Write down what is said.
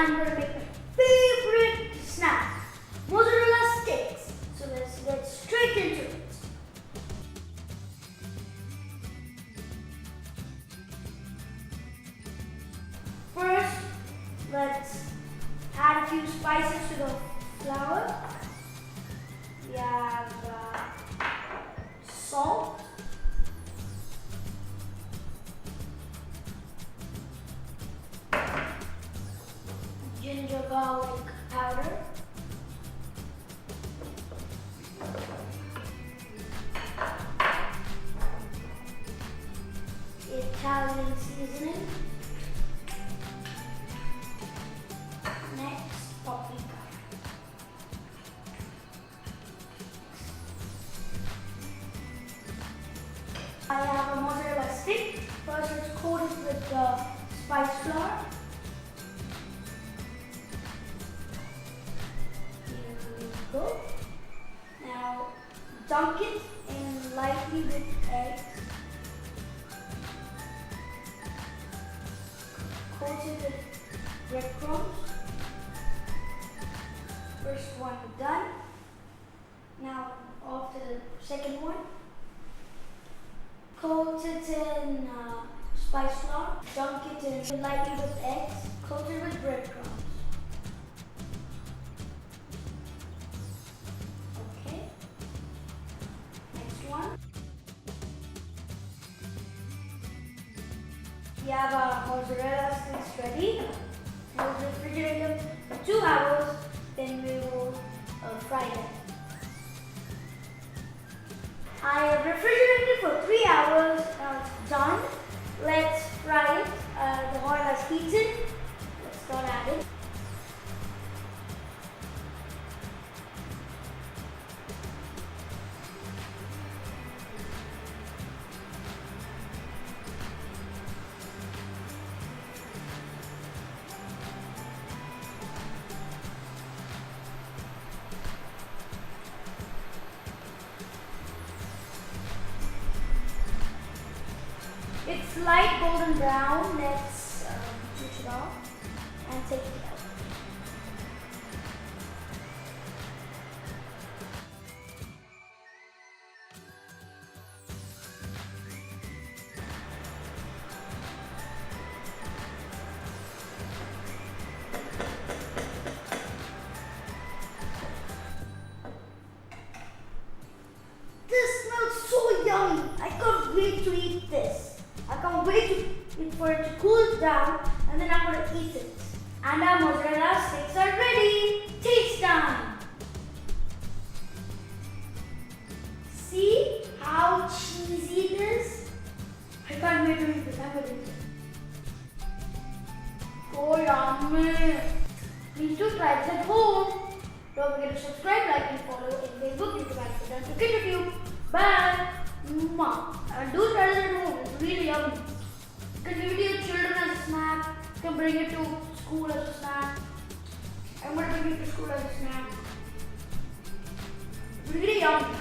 I'm going to make my favorite snack, mozzarella sticks. So let's get straight into it. First, let's add a few spices to the flour. We have salt, ginger garlic powder, Italian seasoning, next paprika. I have a mozzarella stick. First, let's coat it with the spice flour. Here we go. Now, dunk it in lightly with eggs. Coat it with breadcrumbs. First one done. Now, off to the second one. Coat it in spice flour, dunk it in lightly with eggs, coat it with breadcrumbs. Okay. Next one. We have our mozzarella sticks ready. We'll refrigerate them for 2 hours, then we will fry them. I have refrigerated for 3 hours. Now it's done. Let's fry it. The oil has heated. Let's start adding. It's light golden brown. Let's switch it off and take it out. This smells so yummy. I can't wait to eat this. I can't wait for it to cool down, and then I'm going to eat it. And our mozzarella sticks are ready. Taste time. See how cheesy it is? I can't wait to eat this. I'm going to eat it. Oh, yummy. Please do try this at home. Don't forget to subscribe, like, and follow in Facebook, YouTube, and Twitter. YouTube. Bye. Mwah. And do try this at home. It's really yummy. You can give it to your children as a snack. You can bring it to school as a snack. I'm going to bring it to school as a snack. It's really yummy.